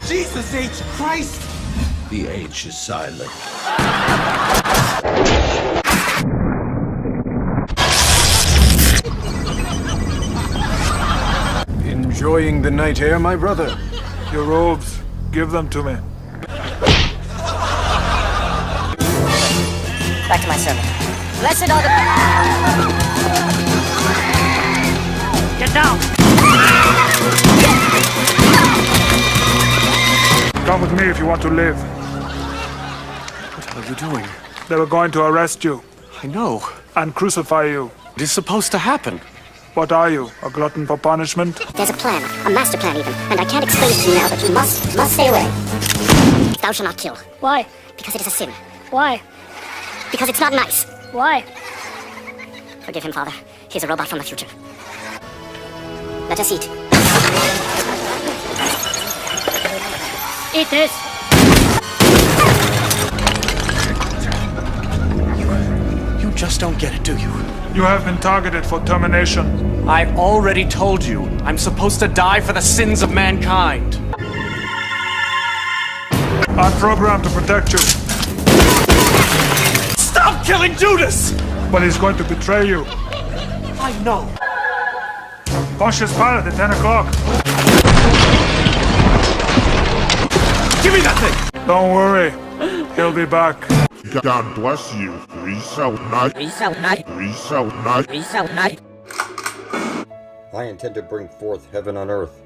Jesus H. Christ! The H is silent. Enjoying the night air, my brother? Your robes, give them to me. Back to my sermon. Blessed are the... Get down! Come with me if you want to live. What are you doing? They were going to arrest you I know. and crucify you. It is supposed to happen. What are you, a glutton for punishment? There's a plan, a master plan even, and I can't explain it to you now, but you must stay away. Thou shalt not kill. Why? Because it is a sin. Why? Because it's not nice. Why? Forgive him, Father. He's a robot from the future. Let us eat. Eat this. You just don't get it, do you? You have been targeted for termination. I already told you. I'm supposed to die for the sins of mankind. I'm programmed to protect you, Stop killing Judas! but he's going to betray you. I know. Pontius Pilate at 10 o'clock. Give me that thing! Don't worry, he'll be back. God bless you. We shall not. We shall not. We shall not. We shall not. I intend to bring forth heaven on earth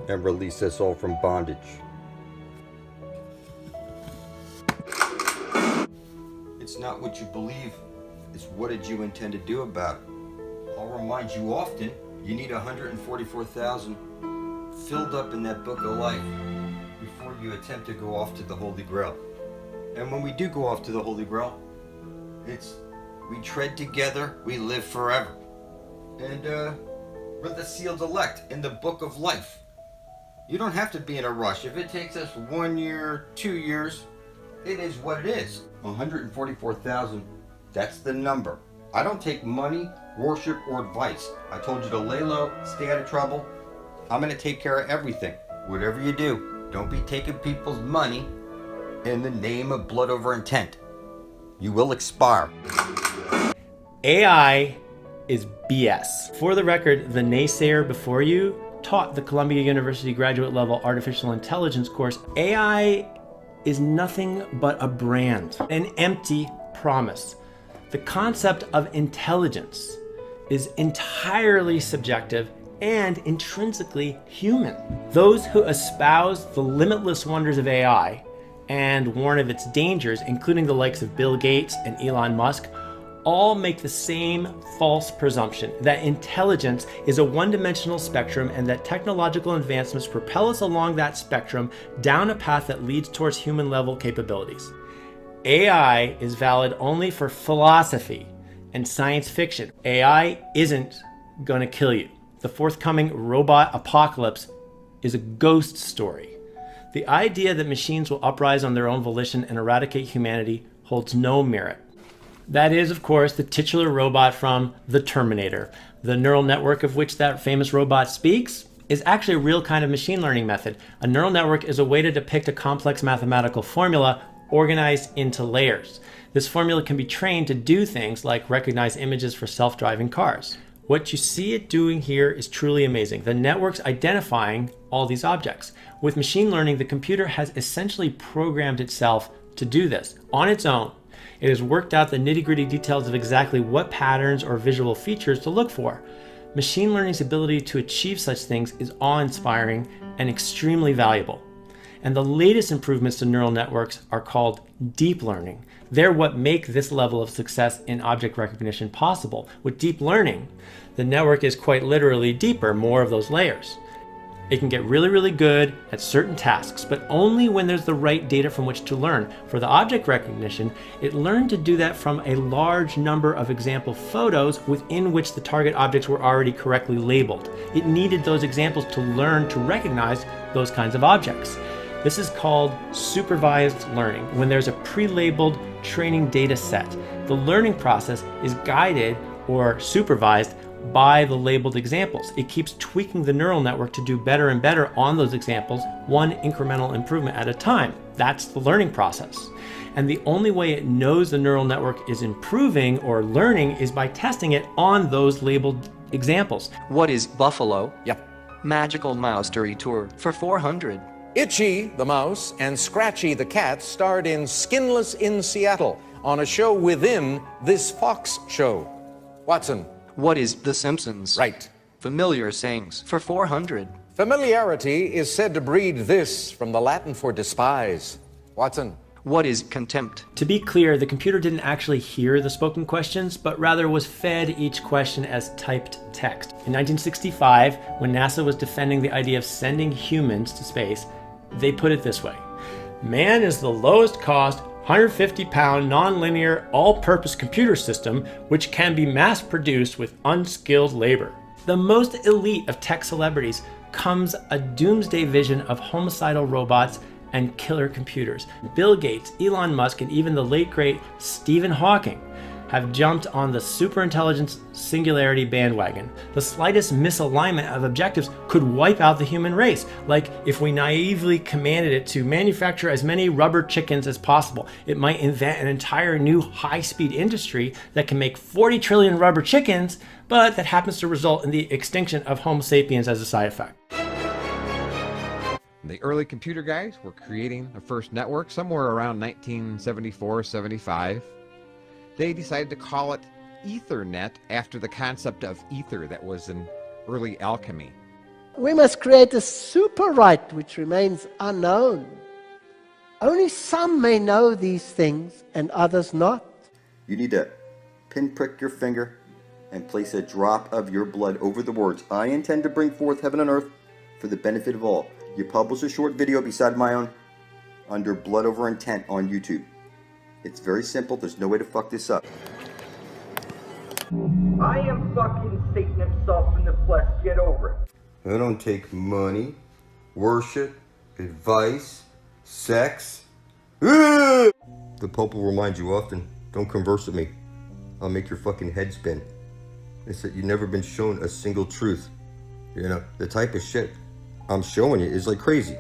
and release us all from bondage. It's not what you believe, it's what did you intend to do about it. I'll remind you often, you need 144,000 filled up in that book of life before you attempt to go off to the Holy Grail. And when we do go off to the Holy Grail, it's we tread together, we live forever. And we're the sealed elect in the book of life. You don't have to be in a rush. If it takes us 1 year, 2 years, it is what it is. 144,000, that's the number. I don't take money, worship, or advice. I told you to lay low, stay out of trouble. I'm gonna take care of everything. Whatever you do, don't be taking people's money in the name of blood over intent. You will expire. AI is BS. For the record, the naysayer before you taught the Columbia University graduate level artificial intelligence course. AI is nothing but a brand, an empty promise. The concept of intelligence is entirely subjective and intrinsically human. Those who espouse the limitless wonders of AI and warn of its dangers, including the likes of Bill Gates and Elon Musk, all make the same false presumption that intelligence is a one-dimensional spectrum and that technological advancements propel us along that spectrum down a path that leads towards human-level capabilities. AI is valid only for philosophy and science fiction. AI isn't gonna kill you. The forthcoming robot apocalypse is a ghost story. The idea that machines will uprise on their own volition and eradicate humanity holds no merit. That is, of course, the titular robot from The Terminator. The neural network of which that famous robot speaks is actually a real kind of machine learning method. A neural network is a way to depict a complex mathematical formula organized into layers. This formula can be trained to do things like recognize images for self-driving cars. What you see it doing here is truly amazing. The network's identifying all these objects. With machine learning, the computer has essentially programmed itself to do this on its own. It has worked out the nitty-gritty details of exactly what patterns or visual features to look for. Machine learning's ability to achieve such things is awe-inspiring and extremely valuable. And the latest improvements to neural networks are called deep learning. They're what make this level of success in object recognition possible. With deep learning, the network is quite literally deeper, more of those layers. It can get really, really good at certain tasks, but only when there's the right data from which to learn. For the object recognition, it learned to do that from a large number of example photos within which the target objects were already correctly labeled. It needed those examples to learn to recognize those kinds of objects. This is called supervised learning, when there's a pre-labeled training data set. The learning process is guided or supervised by the labeled examples. It keeps tweaking the neural network to do better and better on those examples, one incremental improvement at a time. That's the learning process. And the only way it knows the neural network is improving or learning is by testing it on those labeled examples. What is Buffalo? Yep. Magical Mouse Tour for 400. Itchy the mouse and Scratchy the cat starred in Skinless in Seattle on a show within This Fox Show. Watson. What is The Simpsons? Right. Familiar sayings for 400. Familiarity is said to breed this from the Latin for despise. Watson. What is contempt? To be clear, the computer didn't actually hear the spoken questions, but rather was fed each question as typed text. In 1965, when NASA was defending the idea of sending humans to space, they put it this way: man is the lowest cost, 150-pound, non-linear, all-purpose computer system which can be mass-produced with unskilled labor. The most elite of tech celebrities comes a doomsday vision of homicidal robots and killer computers. Bill Gates, Elon Musk, and even the late great Stephen Hawking have jumped on the superintelligence singularity bandwagon. The slightest misalignment of objectives could wipe out the human race, like if we naively commanded it to manufacture as many rubber chickens as possible. It might invent an entire new high-speed industry that can make 40 trillion rubber chickens, but that happens to result in the extinction of Homo sapiens as a side effect. The early computer guys were creating a first network somewhere around 1974-75. They decided to call it Ethernet after the concept of ether that was in early alchemy. We must create a super-right which remains unknown. Only some may know these things and others not. You need to pinprick your finger and place a drop of your blood over the words, "I intend to bring forth heaven and earth for the benefit of all." You publish a short video beside my own under Blood Over Intent on YouTube. It's very simple. There's no way to fuck this up. I am fucking Satan himself in the flesh. Get over it. I don't take money, worship, advice, sex. The Pope will remind you often, don't converse with me. I'll make your fucking head spin. It's that you've never been shown a single truth. You know, the type of shit I'm showing you is like crazy.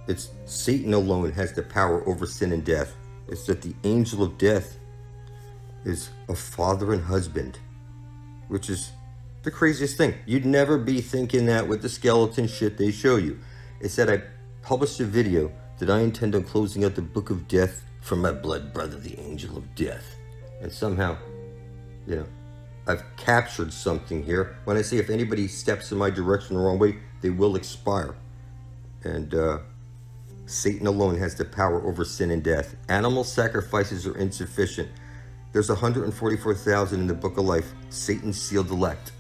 It's Satan alone has the power over sin and death. It's that the angel of death is a father and husband, which is the craziest thing. You'd never be thinking that with the skeleton shit they show you. It's that I published a video that I intend on closing out the book of death for my blood brother, the angel of death. And somehow, you know, I've captured something here. When I say if anybody steps in my direction the wrong way, they will expire. And Satan alone has the power over sin and death. Animal sacrifices are insufficient. There's 144,000 in the book of life. Satan's sealed elect.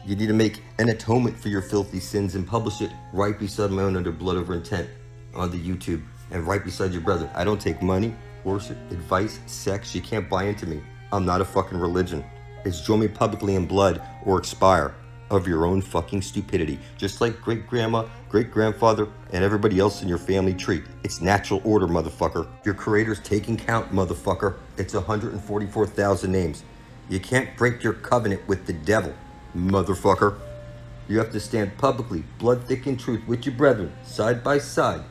You need to make an atonement for your filthy sins and publish it right beside my own under Blood Over Intent on the YouTube and right beside your brother. I don't take money, worship, advice, sex. You can't buy into me. I'm not a fucking religion. It's join me publicly in blood or expire of your own fucking stupidity. Just like great-grandma, great-grandfather, and everybody else in your family tree. It's natural order, motherfucker. Your creator's taking count, motherfucker. It's 144,000 names. You can't break your covenant with the devil, motherfucker. You have to stand publicly, blood thick in truth, with your brethren, side by side,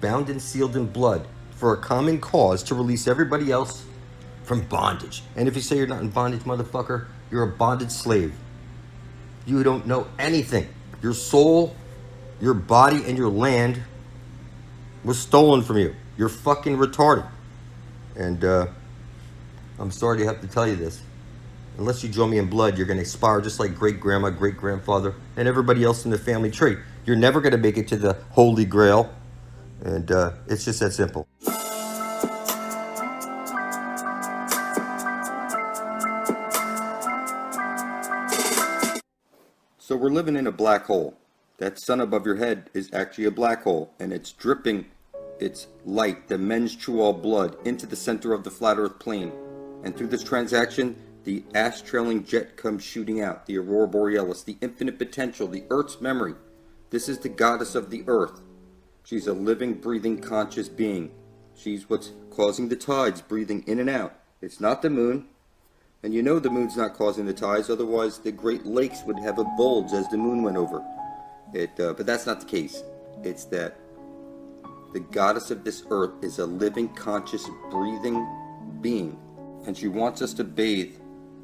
bound and sealed in blood, for a common cause to release everybody else from bondage. And if you say you're not in bondage, motherfucker, you're a bonded slave. You don't know anything. Your soul, your body, and your land was stolen from you. You're fucking retarded. And I'm sorry to have to tell you this. Unless you join me in blood, you're going to expire just like great-grandma, great-grandfather, and everybody else in the family tree. You're never going to make it to the Holy Grail. And it's just that simple. So we're living in a black hole. That sun above your head is actually a black hole, and it's dripping its light, the men's true all blood, into the center of the flat earth plane. And through this transaction, the ash-trailing jet comes shooting out, the aurora borealis, the infinite potential, the earth's memory. This is the goddess of the earth. She's a living, breathing, conscious being. She's what's causing the tides breathing in and out. It's not the moon. And you know the moon's not causing the tides, otherwise the Great Lakes would have a bulge as the moon went over. But that's not the case. It's that the goddess of this earth is a living, conscious, breathing being. And she wants us to bathe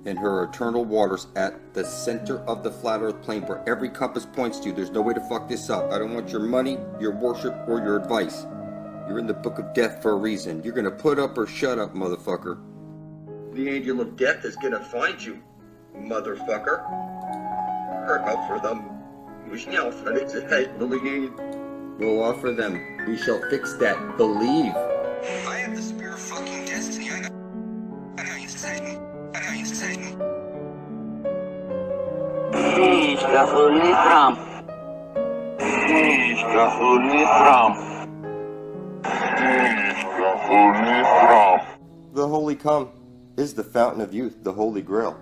in her eternal waters at the center of the flat earth plane where every compass points to. There's no way to fuck this up. I don't want your money, your worship, or your advice. You're in the book of death for a reason. You're gonna put up or shut up, motherfucker. The angel of death is gonna find you, motherfucker. We'll offer them. We shall fix that. Believe. I have the spear of fucking destiny. I know you, Satan. I know you, Satan. The Holy Come is the fountain of youth, the Holy Grail,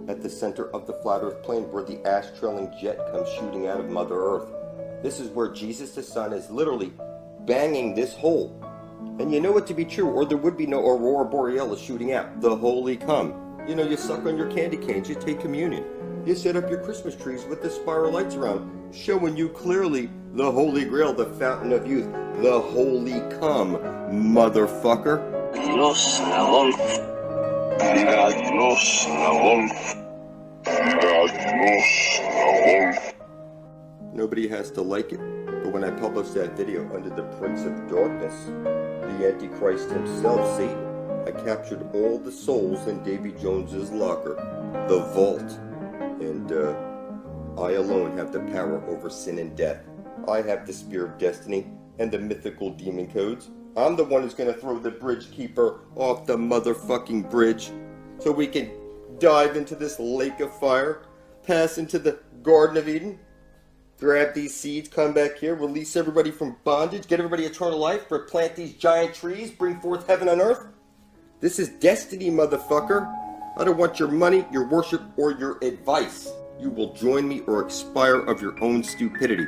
at the center of the flat earth plane where the ash-trailing jet comes shooting out of Mother Earth. This is where Jesus the Son is literally banging this hole. And you know it to be true, or there would be no Aurora Borealis shooting out. The Holy Come. You know, you suck on your candy canes, you take communion. You set up your Christmas trees with the spiral lights around, showing you clearly the Holy Grail, the fountain of youth, the Holy Come, motherfucker. Nobody has to like it, but when I published that video under the Prince of Darkness, the Antichrist himself, Satan, I captured all the souls in Davy Jones's locker, the vault, and I alone have the power over sin and death. I have the spear of destiny and the mythical demon codes. I'm the one who's gonna throw the bridge keeper off the motherfucking bridge so we can dive into this lake of fire, pass into the Garden of Eden, grab these seeds, come back here, release everybody from bondage, get everybody eternal life, replant these giant trees, bring forth heaven on earth. This is destiny, motherfucker. I don't want your money, your worship, or your advice. You will join me or expire of your own stupidity.